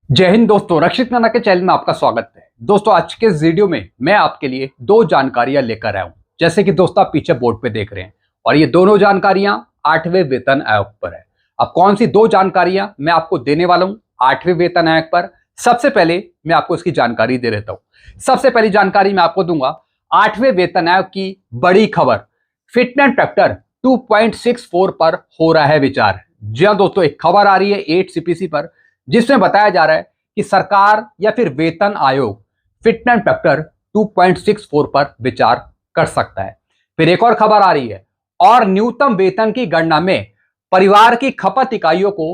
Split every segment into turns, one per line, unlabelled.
जय हिंद दोस्तों, रक्षित नाना के चैनल में आपका स्वागत है। दोस्तों, आज के इस वीडियो में मैं आपके लिए दो जानकारियां लेकर आया हूं। जैसे कि दोस्तों आप पीछे बोर्ड पे देख रहे हैं और ये दोनों जानकारियां 8वें वेतन आयोग पर है। अब कौन सी दो जानकारियां मैं आपको देने वाला हूं 8वें वेतन आयोग पर, सबसे पहले मैं आपको इसकी जानकारी दे देता हूं। सबसे पहली जानकारी मैं आपको दूंगा 8वें वेतन आयोग की बड़ी खबर, फिटनेस फैक्टर 2.64 पर हो रहा है विचार। जी हां दोस्तों, एक खबर आ रही है 8 सीपीसी पर जिसमें बताया जा रहा है कि सरकार या फिर वेतन आयोग फिटनेस फैक्टर 2.64 पर विचार कर सकता है। फिर एक और खबर आ रही है, और न्यूनतम वेतन की गणना में परिवार की खपत इकाइयों को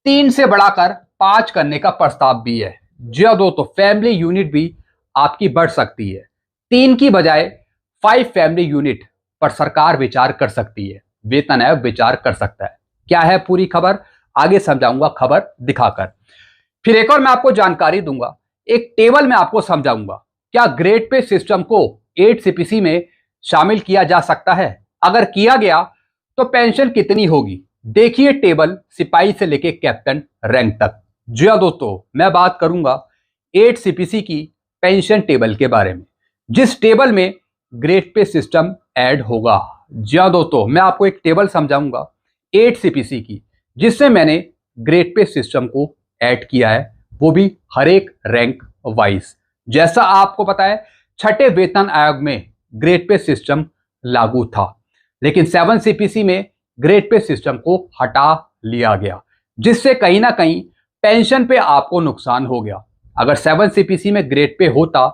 3 से बढ़ाकर 5 करने का प्रस्ताव भी है। जी हां दोस्तों, फैमिली यूनिट भी आपकी बढ़ सकती है। 3 की बजाय 5 फैमिली यूनिट पर सरकार विचार कर सकती है, वेतन आयोग विचार कर सकता है। क्या है पूरी खबर, आगे समझाऊंगा खबर दिखाकर। फिर एक और मैं आपको जानकारी दूंगा, एक टेबल में आपको समझाऊंगा क्या ग्रेड पे सिस्टम को 8 सीपीसी में शामिल किया जा सकता है। अगर किया गया तो पेंशन कितनी होगी। देखिए टेबल, सिपाही से लेके कैप्टन रैंक तक। जी हां दोस्तों, मैं बात करूंगा 8 सीपीसी की पेंशन टेबल के बारे में, जिस टेबल में ग्रेड पे सिस्टम ऐड होगा। जी हां दोस्तों, मैं आपको एक टेबल समझाऊंगा 8 सीपीसी की, जिससे मैंने ग्रेड पे सिस्टम को ऐड किया है, वो भी हर एक रैंक वाइज। जैसा आपको पता है, छठे वेतन आयोग में ग्रेड पे सिस्टम लागू था, लेकिन 7 सीपीसी में ग्रेड पे सिस्टम को हटा लिया गया, जिससे कहीं ना कहीं पेंशन पे आपको नुकसान हो गया। अगर 7 सीपीसी में ग्रेड पे होता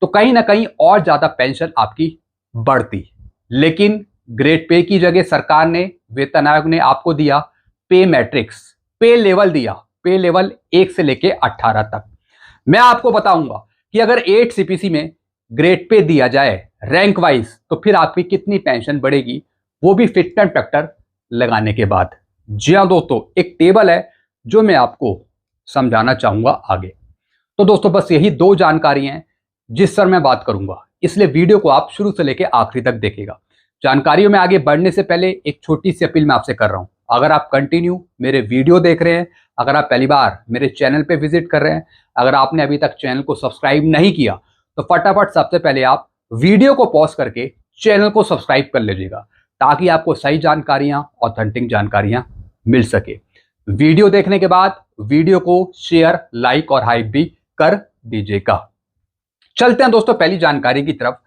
तो कहीं ना कहीं और ज्यादा पेंशन आपकी बढ़ती, लेकिन ग्रेड पे की जगह सरकार ने, वेतन आयोग ने आपको दिया पे मैट्रिक्स, पे लेवल दिया, पे लेवल 1 से लेके 18 तक। मैं आपको बताऊंगा कि अगर 8 सीपीसी में ग्रेड पे दिया जाए रैंक वाइज तो फिर आपकी कितनी पेंशन बढ़ेगी, वो भी फिटनेस फैक्टर लगाने के बाद। जी हां दोस्तों, एक टेबल है जो मैं आपको समझाना चाहूंगा आगे। तो दोस्तों, बस यही दो जानकारियां हैं जिस पर मैं बात करूंगा, इसलिए वीडियो को आप शुरू से लेकर आखिरी तक देखेगा। जानकारियों में आगे बढ़ने से पहले एक छोटी सी अपील मैं आपसे कर रहा हूं। अगर आप कंटिन्यू मेरे वीडियो देख रहे हैं, अगर आप पहली बार मेरे चैनल पे विजिट कर रहे हैं, अगर आपने अभी तक चैनल को सब्सक्राइब नहीं किया तो फटाफट सबसे पहले आप वीडियो को पॉज करके चैनल को सब्सक्राइब कर लीजिएगा, ताकि आपको सही जानकारियां, ऑथेंटिक जानकारियां मिल सके। वीडियो देखने के बाद वीडियो को शेयर, लाइक और हाइप भी कर दीजिएगा। चलते हैं दोस्तों पहली जानकारी की तरफ।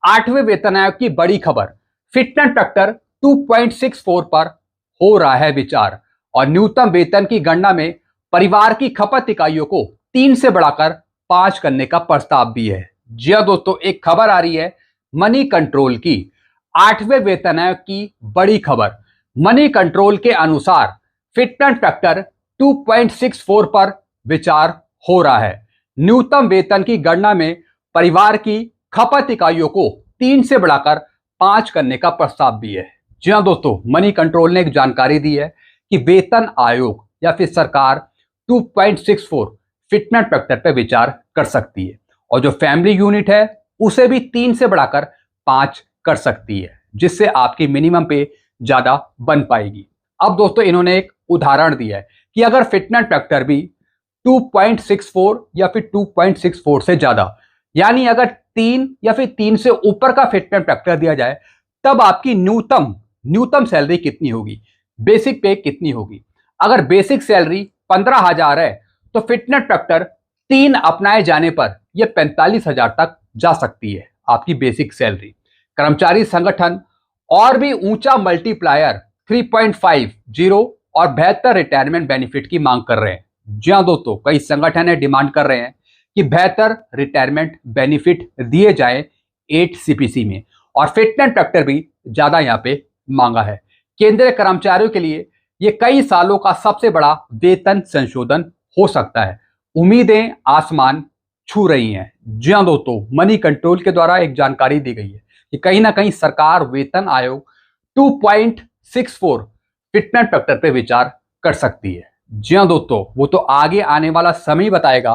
8वें वेतन आयोग की बड़ी खबर, फिटनेस फैक्टर 2.64 पर हो रहा है विचार, और न्यूनतम वेतन की गणना में परिवार की खपत इकाइयों को 3 से बढ़ाकर 5 करने का प्रस्ताव भी है। जी हां दोस्तों, एक खबर आ रही है मनी कंट्रोल की, 8वें वेतन आयोग की बड़ी खबर। मनी कंट्रोल के अनुसार फिटनेस फैक्टर 2.64 पर विचार हो रहा है। न्यूनतम वेतन की गणना में परिवार की खपत इकाइयों को 3 से बढ़ाकर 5 करने का प्रस्ताव भी है। जी हां दोस्तों, मनी कंट्रोल ने एक जानकारी दी है कि वेतन आयोग या फिर सरकार 2.64 फिटनेस फैक्टर पर विचार कर सकती है, और जो फैमिली यूनिट है उसे भी 3 से बढ़ाकर 5 कर सकती है, जिससे आपकी मिनिमम पे ज्यादा बन पाएगी। अब दोस्तों, इन्होंने एक उदाहरण दिया है कि अगर फिटनेस फैक्टर भी 2.64 या फिर 2.64 से ज्यादा, यानी अगर 3 या फिर 3 से ऊपर का फिटनेस फैक्टर दिया जाए, तब आपकी न्यूनतम सैलरी कितनी होगी, बेसिक पे कितनी होगी। अगर बेसिक सैलरी 15,000 है तो फिटनेस फैक्टर 3 अपनाए जाने पर यह 45,000 तक जा सकती है आपकी बेसिक सैलरी। कर्मचारी संगठन और भी ऊंचा मल्टीप्लायर 3.50 और बेहतर रिटायरमेंट बेनिफिट की मांग कर रहे हैं। जी हां दोस्तों, कई संगठन है डिमांड कर रहे हैं कि बेहतर रिटायरमेंट बेनिफिट दिए जाए 8 सीपीसी में, और फिटनेस फैक्टर भी ज्यादा यहां पे मांगा है। केंद्रीय कर्मचारियों के लिए यह कई सालों का सबसे बड़ा वेतन संशोधन हो सकता है। उम्मीदें आसमान छू रही हैं। जी हां दोस्तों, मनी कंट्रोल के द्वारा एक जानकारी दी गई है कि कहीं ना कहीं सरकार, वेतन आयोग 2.64 फिटनेस फैक्टर पे विचार कर सकती है। जी हां दोस्तों, वो तो आगे आने वाला समय बताएगा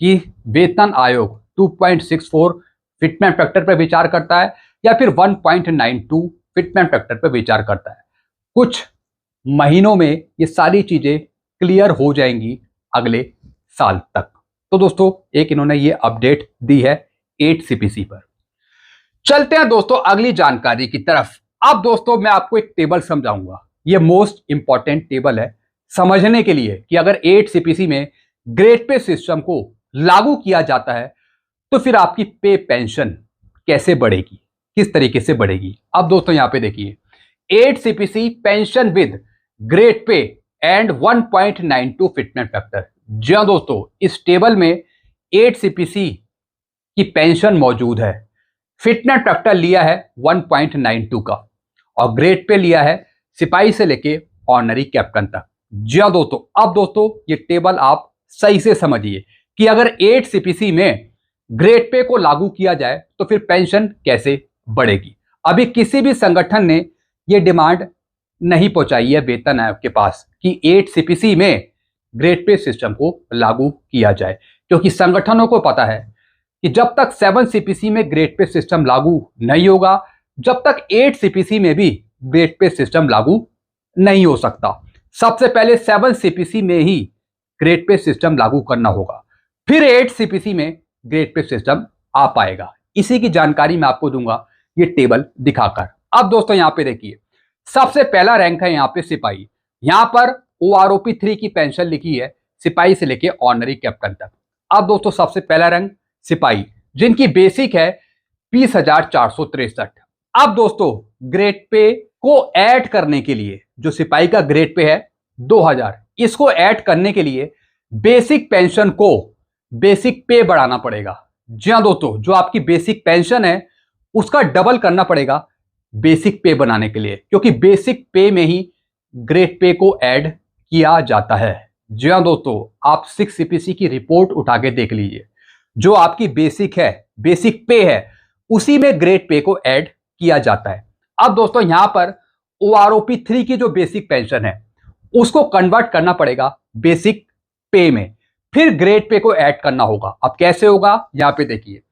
कि वेतन आयोग 2.64 फिटनेस फैक्टर पर विचार करता है या फिर 1.92 फिटनेस फैक्टर पर विचार करता है। कुछ महीनों में ये सारी चीजें क्लियर हो जाएंगी अगले साल तक। तो दोस्तों एक इन्होंने ये अपडेट दी है 8 सीपीसी पर। चलते हैं दोस्तों अगली जानकारी की तरफ। अब दोस्तों मैं आपको एक टेबल समझाऊंगा, ये मोस्ट इंपॉर्टेंट टेबल है समझने के लिए कि अगर 8 सीपीसी में ग्रेड पे सिस्टम को लागू किया जाता है तो फिर आपकी पे पेंशन कैसे बढ़ेगी, किस तरीके से बढ़ेगी। अब दोस्तों यहां पे देखिए 8 CPC pension with grade pay and 1.92 fitment factor. जी हां दोस्तों, इस टेबल में 8 सीपीसी की पेंशन मौजूद है, फिटमेंट फैक्टर लिया है 1.92 का और ग्रेड पे लिया है सिपाही से लेके ऑनरी कैप्टन तक। जी हां दोस्तों, अब दोस्तों ये टेबल आप सही से समझिए कि अगर 8 सीपीसी में ग्रेड पे को लागू किया जाए तो फिर पेंशन कैसे बढ़ेगी। अभी किसी भी संगठन ने यह डिमांड नहीं पहुंचाई है वेतन आयोग के पास कि 8 सीपीसी में ग्रेड पे सिस्टम को लागू किया जाए, क्योंकि संगठनों को पता है कि जब तक 7 सीपीसी में ग्रेड पे सिस्टम लागू नहीं होगा, जब तक 8 सीपीसी में भी ग्रेड पे सिस्टम लागू नहीं हो सकता। सबसे पहले 7 सीपीसी में ही ग्रेड पे सिस्टम लागू करना होगा, फिर 8 सीपीसी में ग्रेड पे सिस्टम आ पाएगा। इसी की जानकारी मैं आपको दूंगा ये टेबल दिखाकर। अब दोस्तों यहां पे देखिए सबसे पहला रैंक है यहां पे सिपाही। यहां पर OROP 3 की पेंशन लिखी है सिपाही से लेके ऑनरी कैप्टन तक। अब दोस्तों सबसे पहला रैंक सिपाही, जिनकी बेसिक है 20,463। अब दोस्तों ग्रेड पे को ऐड करने के लिए, जो सिपाही का ग्रेड पे है 2000, इसको ऐड करने के लिए बेसिक पेंशन को बेसिक पे बढ़ाना पड़ेगा। जी हां दोस्तों, जो आपकी बेसिक पेंशन है उसका डबल करना पड़ेगा बेसिक पे बनाने के लिए, क्योंकि बेसिक पे में ही ग्रेड पे को ऐड किया जाता है। जी हां दोस्तों, आप 6 सीपीसी की रिपोर्ट उठा के देख लीजिए, जो आपकी बेसिक है, बेसिक पे है, उसी में ग्रेड पे को ऐड किया जाता है। अब दोस्तों यहां पर OROP 3 की जो बेसिक पेंशन है उसको कन्वर्ट करना पड़ेगा बेसिक पे में, फिर ग्रेड पे को ऐड करना होगा। अब कैसे होगा, यहां पे देखिए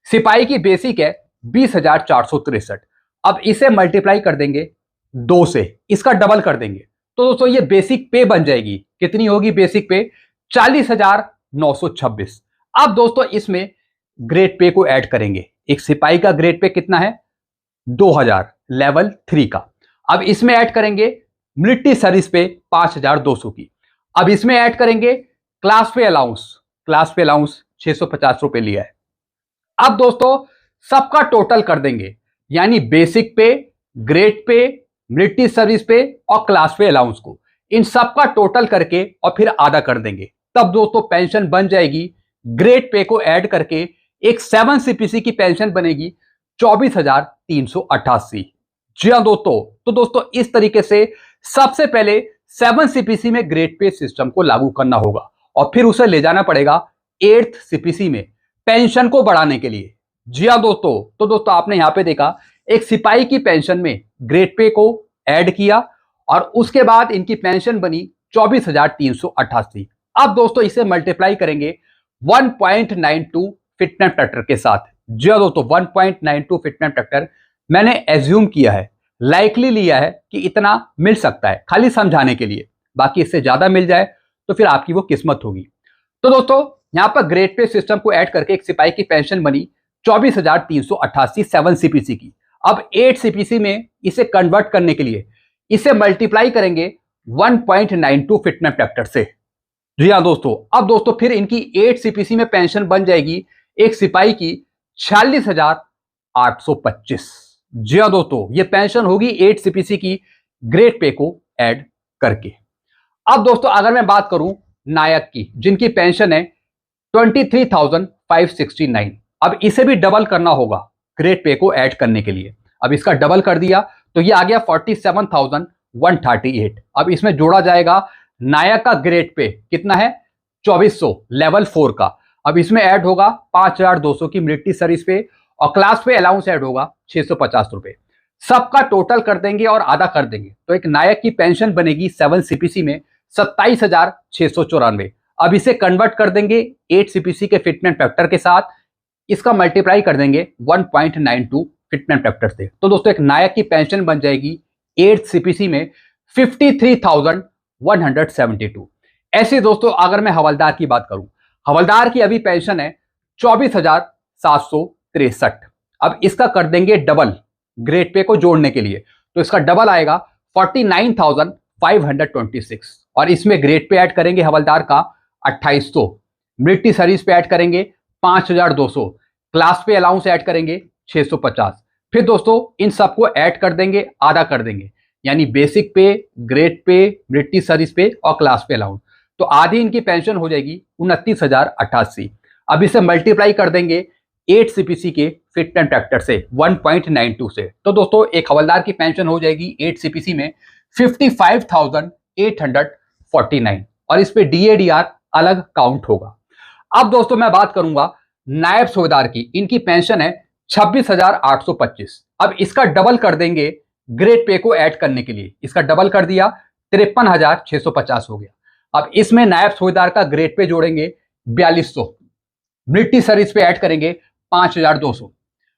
सिपाही की बेसिक है 20,463। अब इसे मल्टीप्लाई कर देंगे 2 से, इसका डबल कर देंगे तो दोस्तों ये बेसिक पे बन जाएगी। कितनी होगी बेसिक पे, 40,926। अब दोस्तों इसमें ग्रेड पे को ऐड करेंगे। एक सिपाही का ग्रेड पे कितना है 2000 लेवल 3 का। अब इसमें ऐड करेंगे मिलिट्री सर्विस पे 5,200 की। अब इसमें ऐड करेंगे क्लास पे अलाउंस, क्लास पे अलाउंस 650 रुपए लिया है। अब दोस्तों सबका टोटल कर देंगे, यानी बेसिक पे, ग्रेड पे, मिलिट्री सर्विस पे और क्लास पे अलाउंस को, इन सबका टोटल करके और फिर आधा कर देंगे। तब दोस्तों पेंशन बन जाएगी, ग्रेड पे को ऐड करके एक 7 सीपीसी की पेंशन बनेगी 24,388। जी हां दोस्तों, तो दोस्तों इस तरीके से सबसे पहले 7 सीपीसी में ग्रेड पे सिस्टम को लागू करना होगा और फिर उसे ले जाना पड़ेगा 8th सीपीसी में पेंशन को बढ़ाने के लिए। जी हां दोस्तों, तो दोस्तों आपने यहां पे देखा एक सिपाही की पेंशन में ग्रेड पे को ऐड किया और उसके बाद इनकी पेंशन बनी 24,388। अब दोस्तों इसे मल्टीप्लाई करेंगे 1.92 फिटमेंट फैक्टर के साथ। जी हां दोस्तों, 1.92 फिटमेंट फैक्टर मैंने एज्यूम किया है, लाइकली लिया है कि इतना मिल सकता है, खाली समझाने के लिए। बाकी इससे ज्यादा मिल जाए तो फिर आपकी वो किस्मत होगी। तो दोस्तों यहां पर ग्रेड पे सिस्टम को ऐड करके एक सिपाही की पेंशन बनी 24,388 7 सीपीसी की। अब 8 सीपीसी में इसे कन्वर्ट करने के लिए इसे मल्टीप्लाई करेंगे 1.92 फिटमेंट फैक्टर से। जी हां दोस्तों, अब दोस्तों फिर इनकी 8 सीपीसी में पेंशन बन जाएगी एक सिपाही की 46,825। जी हां दोस्तों, ये पेंशन होगी 8 सीपीसी की ग्रेड पे को ऐड करके। अब दोस्तों अगर मैं बात करूं नायक की, जिनकी पेंशन है 23,569, अब इसे भी डबल करना होगा ग्रेड पे को ऐड करने के लिए। अब इसका डबल कर दिया तो ये आ गया 47,138। अब इसमें जोड़ा जाएगा नायक का ग्रेड पे कितना है 2400 लेवल 4 का। अब इसमें ऐड होगा 5,200 की मिलिट्री सर्विस पे और क्लास पे अलाउंस ऐड होगा 650 रुपए। सबका टोटल कर देंगे और आधा कर देंगे तो एक नायक की पेंशन बनेगी 7 सीपीसी में 27,694। अब इसे कन्वर्ट कर देंगे 8 सीपीसी के फिटमेंट फैक्टर के साथ, इसका मल्टीप्लाई कर देंगे 1.92 फिटमेंट फैक्टर से। तो दोस्तों एक नायक की पेंशन बन जाएगी 8 सीपीसी में 53,172। ऐसे दोस्तों अगर मैं हवलदार की बात करूं, हवलदार की अभी पेंशन है 24,763। अब इसका कर देंगे डबल ग्रेड पे को जोड़ने के लिए, तो इसका डबल आएगा 49,526 और इसमें ग्रेड पे ऐड करेंगे हवलदार का 2800, मिलिट्री सर्विस पे ऐड करेंगे 5,200, क्लास पे अलाउंस ऐड करेंगे 650। फिर दोस्तों इन सबको ऐड कर देंगे, आधा कर देंगे, यानी बेसिक पे, ग्रेड पे, मिलिट्री सर्विस पे और क्लास पे अलाउंस, तो आधी इनकी पेंशन हो जाएगी 29,088। अब इसे मल्टीप्लाई कर देंगे 8 सीपीसी के फिटमेंट फैक्टर से 1.92 से, तो दोस्तों एक हवलदार की पेंशन हो जाएगी 8 सीपीसी में 55,849 और इस पे डीएडीआर अलग काउंट होगा। अब दोस्तों मैं बात करूंगा नायब सूबेदार की, इनकी पेंशन है 26,825। अब इसका डबल कर देंगे ग्रेड पे को ऐड करने के लिए, इसका डबल कर दिया 53,650 हो गया। अब इसमें नायब सूबेदार का ग्रेड पे जोड़ेंगे 4200, मिलिट्री सर्विस पे ऐड करेंगे 5,200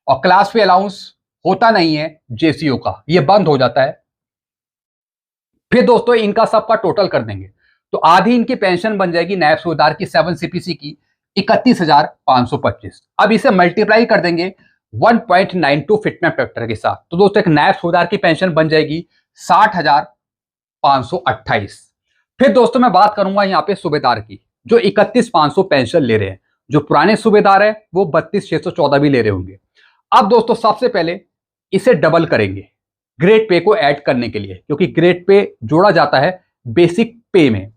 और क्लास पे अलाउंस होता नहीं है जेसीओ का, ये बंद हो जाता है। फिर दोस्तों इनका सबका टोटल कर देंगे, तो आधी इनकी पेंशन बन जाएगी नायब सूबेदार की 7 सीपीसी की 31,525। अब इसे मल्टीप्लाई कर देंगे 1.92 फिटमेंट फैक्टर के साथ, तो दोस्तों एक नायब सूबेदार की पेंशन बन जाएगी 60,528। फिर दोस्तों मैं बात करूंगा यहाँ पे सूबेदार की, जो 31,500 पेंशन ले रहे हैं। जो पुराने सूबेदार है वो 32,614 भी ले रहे होंगे। अब दोस्तों सबसे पहले इसे डबल करेंगे ग्रेड पे को ऐड करने के लिए, क्योंकि ग्रेड पे जोड़ा जाता है बेसिक पे में,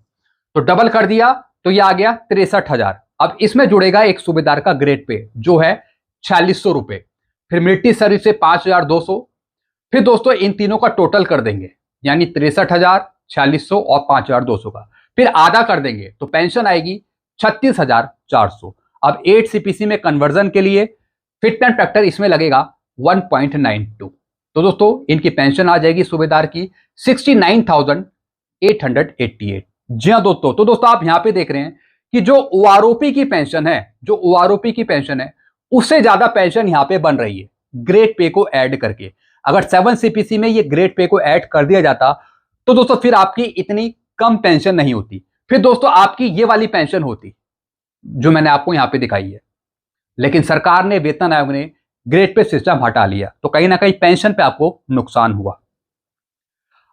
तो डबल कर दिया तो ये आ गया 63,000। अब इसमें जुड़ेगा एक सूबेदार का ग्रेड पे जो है 4600 रुपए, फिर मिलिट्री सर्विस से 5,200। फिर दोस्तों इन तीनों का टोटल कर देंगे, यानी 63,000, 4600 और 5,200 का, फिर आधा कर देंगे तो पेंशन आएगी 36,400। अब 8 सीपीसी में कन्वर्जन के लिए फिटमेंट फैक्टर इसमें लगेगा 1.92, तो दोस्तों इनकी पेंशन आ जाएगी सूबेदार की 69,888। जी हाँ दोस्तों, तो दोस्तों आप यहां पे देख रहे हैं कि जो ओआरओपी की पेंशन है, जो ओआरओपी की पेंशन है उससे ज्यादा पेंशन यहां पे बन रही है ग्रेड पे को ऐड करके। अगर 7 सीपीसी में ये ग्रेड पे को ऐड कर दिया जाता तो दोस्तों फिर आपकी इतनी कम पेंशन नहीं होती, फिर दोस्तों आपकी ये वाली पेंशन होती जो मैंने आपको यहां पे दिखाई है। लेकिन सरकार ने, वेतन आयोग ने ग्रेड पे सिस्टम हटा लिया, तो कहीं ना कहीं पेंशन पे आपको नुकसान हुआ।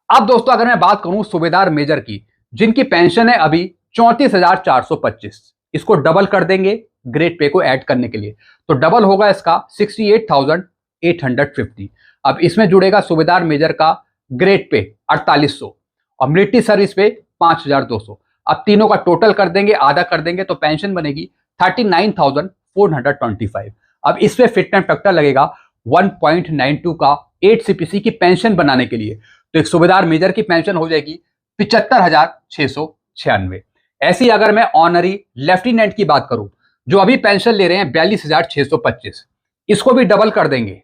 अब दोस्तों अगर मैं बात करूं सूबेदार मेजर की, जिनकी पेंशन है अभी 34,425, इसको डबल कर देंगे ग्रेड पे को ऐड करने के लिए, तो डबल होगा इसका 68,850। अब इसमें जुड़ेगा सूबेदार मेजर का ग्रेड पे 4800 और मिलिट्री सर्विस पे 5,200। अब तीनों का टोटल कर देंगे, आधा कर देंगे तो पेंशन बनेगी 39,425। अब इस पे फिटमेंट फैक्टर लगेगा 1.92 का 8 सीपीसी की पेंशन बनाने के लिए, तो एक सूबेदार मेजर की पेंशन हो जाएगी 75,696। ऐसी अगर मैं ऑनरी लेफ्टिनेंट की बात करूं, जो अभी पेंशन ले रहे हैं 42,625, इसको भी डबल कर देंगे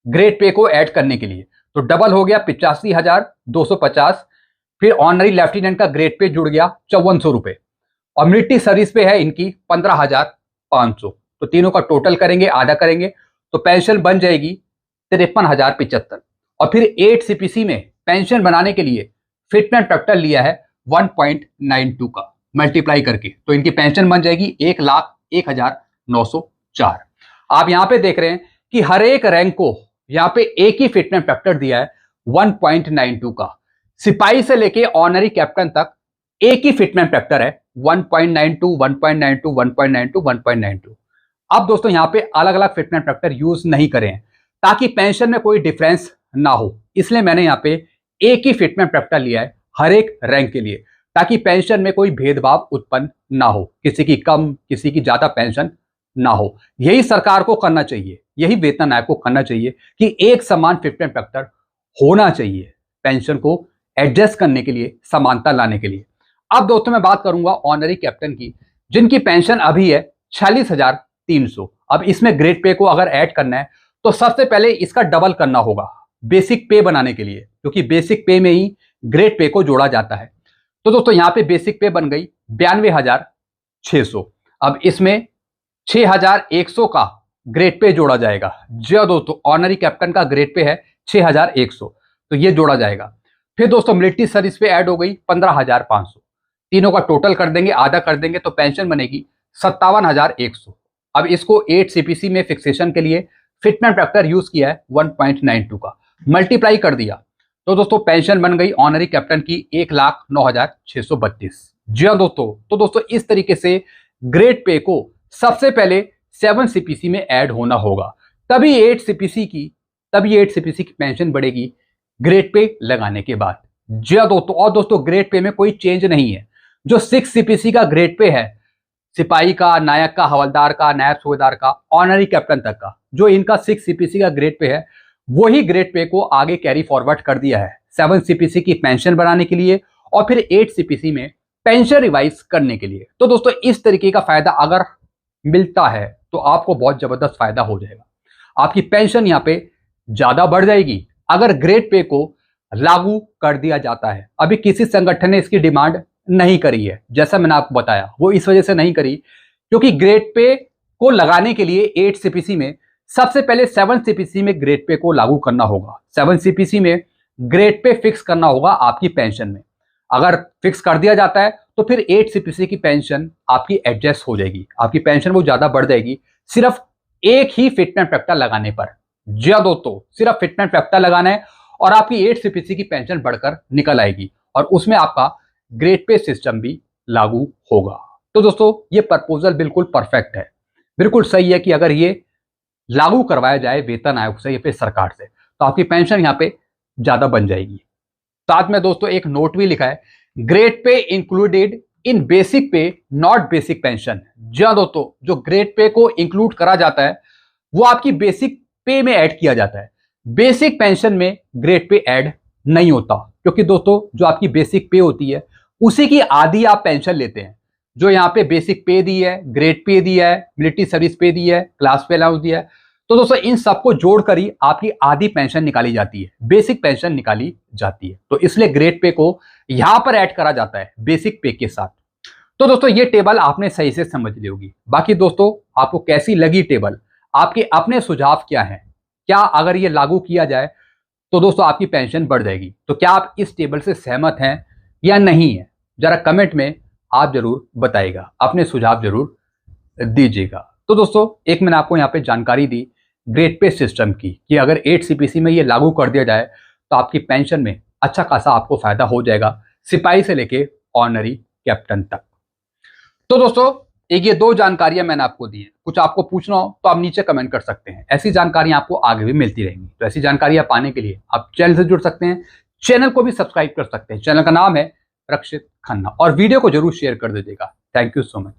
ग्रेड पे को ऐड करने के लिए, तो डबल हो गया 85,250। फिर ऑनरी लेफ्टिनेंट का ग्रेड पे जुड़ गया 5400 रुपए और मिलिट्री सर्विस पे है इनकी 15,500, तो तीनों का टोटल करेंगे, आधा करेंगे तो पेंशन बन जाएगी 53,075। और फिर 8 सीपीसी में पेंशन बनाने के लिए फिटमेंट फैक्टर लिया है 1.92 का मल्टीप्लाई करके, तो इनकी पेंशन बन जाएगी 1,01,904। आप यहां पे देख रहे हैं कि हर एक रैंक को यहां पे एक ही फिटमेंट फैक्टर दिया है 1.92 का। सिपाही से लेके ऑनरी कैप्टन तक एक ही फिटमेंट फैक्टर है 1.92, 1.92, 1.92, 1.92। अब दोस्तों यहां पे अलग अलग फिटमेंट फैक्टर यूज नहीं करें हैं ताकि पेंशन में कोई डिफरेंस ना हो, इसलिए मैंने यहां पे एक ही फिटमेंट फैक्टर लिया है हर एक रैंक के लिए, ताकि पेंशन में कोई भेदभाव उत्पन्न ना हो, किसी की कम किसी की ज्यादा पेंशन ना हो। यही सरकार को करना चाहिए, यही वेतन आयोग को करना चाहिए कि एक समान फिटमेंट फैक्टर होना चाहिए पेंशन को एडजस्ट करने के लिए, समानता लाने के लिए। अब दोस्तों मैं बात करूंगा ऑनरी कैप्टन की, जिनकी पेंशन अभी है 46,300। अब इसमें ग्रेड पे को अगर ऐड करना है तो सबसे पहले इसका डबल करना होगा बेसिक पे बनाने के लिए, क्योंकि बेसिक पे में ही ग्रेड पे को जोड़ा जाता है। तो दोस्तों यहां पे बेसिक पे बन गई 92,600। अब इसमें 6,100 का ग्रेड पे जोड़ा जाएगा। जी दोस्तों, ऑनरी कैप्टन का ग्रेड पे है 6,100, तो ये जोड़ा जाएगा। फिर दोस्तों मिलिट्री सर्विस पे ऐड हो गई 15,500, तीनों का टोटल कर देंगे, आधा कर देंगे तो पेंशन बनेगी 57,100। अब इसको 8 सीपीसी में फिक्सेशन के लिए फिटमेंट फैक्टर यूज किया है 1.92 का, मल्टीप्लाई कर दिया तो दोस्तों पेंशन बन गई ऑनरी कैप्टन की 1,09,632। जी हाँ दोस्तों, तो दोस्तों इस तरीके से ग्रेड पे को सबसे पहले 7 सीपीसी में ऐड होना होगा, तभी 8 सीपीसी की पेंशन बढ़ेगी ग्रेड पे लगाने के बाद। जी हाँ दोस्तों, और दोस्तों ग्रेड पे में कोई चेंज नहीं है। जो 6 सीपीसी का ग्रेड पे है, सिपाही का, नायक का, हवलदार का, नायब सूबेदार का, ऑनरी कैप्टन तक का, जो इनका 6 सीपीसी का ग्रेड पे है, वही ग्रेड पे को आगे कैरी फॉरवर्ड कर दिया है 7 सीपीसी की पेंशन बढ़ाने के लिए और फिर 8 सीपीसी में पेंशन रिवाइज करने के लिए। तो दोस्तों इस तरीके का फायदा अगर मिलता है तो आपको बहुत जबरदस्त फायदा हो जाएगा, आपकी पेंशन यहाँ पे ज्यादा बढ़ जाएगी अगर ग्रेड पे को लागू कर दिया जाता है। अभी किसी संगठन ने इसकी डिमांड नहीं करी है, जैसा मैंने आपको बताया, वो इस वजह से नहीं करी क्योंकि ग्रेड पे को लगाने के लिए 8 सीपीसी में सबसे पहले 7 सीपीसी में ग्रेड पे को लागू करना होगा। 7 सीपीसी में ग्रेड पे फिक्स करना होगा आपकी पेंशन में। अगर फिक्स कर दिया जाता है तो फिर 8 सीपीसी की पेंशन आपकी एडजस्ट हो जाएगी, आपकी पेंशन वो ज्यादा बढ़ जाएगी सिर्फ एक ही फिटमेंट फैक्टर लगाने पर। जी हाँ दोस्तों, सिर्फ फिटमेंट फैक्टर लगाना है और आपकी 8 सीपीसी की पेंशन बढ़कर निकल आएगी और उसमें आपका ग्रेड पे सिस्टम भी लागू होगा। तो दोस्तों ये प्रपोजल बिल्कुल परफेक्ट है, बिल्कुल सही है कि अगर ये लागू करवाया जाए वेतन आयोग से या फिर सरकार से तो आपकी पेंशन यहाँ पे ज्यादा बन जाएगी। साथ में दोस्तों एक नोट भी लिखा है, grade pay included in basic पे नॉट बेसिक पेंशन। जी हाँ दोस्तों, जो ग्रेड पे को इंक्लूड करा जाता है वो आपकी बेसिक पे में ऐड किया जाता है, बेसिक पेंशन में ग्रेड पे ऐड नहीं होता क्योंकि दोस्तों जो आपकी बेसिक पे होती है उसी की आधी आप पेंशन लेते हैं। जो यहाँ पे बेसिक पे दी है, ग्रेड पे दिया है, मिलिट्री सर्विस पे दी है, क्लास पे अलाउंस दिया है, तो दोस्तों इन सबको जोड़कर ही आपकी आधी पेंशन निकाली जाती है, बेसिक पेंशन निकाली जाती है। तो इसलिए ग्रेड पे को यहां पर ऐड करा जाता है बेसिक पे के साथ। तो दोस्तों ये टेबल आपने सही से समझ ली होगी। बाकी दोस्तों आपको कैसी लगी टेबल, आपके अपने सुझाव क्या है, क्या अगर ये लागू किया जाए तो दोस्तों आपकी पेंशन बढ़ जाएगी, तो क्या आप इस टेबल से सहमत हैं या नहीं है, जरा कमेंट में आप जरूर बताइएगा, अपने सुझाव जरूर दीजिएगा। तो दोस्तों एक मैंने आपको यहाँ पे जानकारी दी ग्रेड पे सिस्टम की कि अगर 8 सीपीसी में ये लागू कर दिया जाए तो आपकी पेंशन में अच्छा खासा आपको फायदा हो जाएगा, सिपाही से लेके ऑनरी कैप्टन तक। तो दोस्तों एक ये 2 जानकारियां मैंने आपको दी है, कुछ आपको पूछना हो तो आप नीचे कमेंट कर सकते हैं, ऐसी जानकारियां आपको आगे भी मिलती रहेंगी। तो ऐसी जानकारियां पाने के लिए आप चैनल से जुड़ सकते हैं, चैनल को भी सब्सक्राइब कर सकते हैं। चैनल का नाम है रक्षित खन्ना और वीडियो को जरूर शेयर कर दीजिएगा। Thank you so much.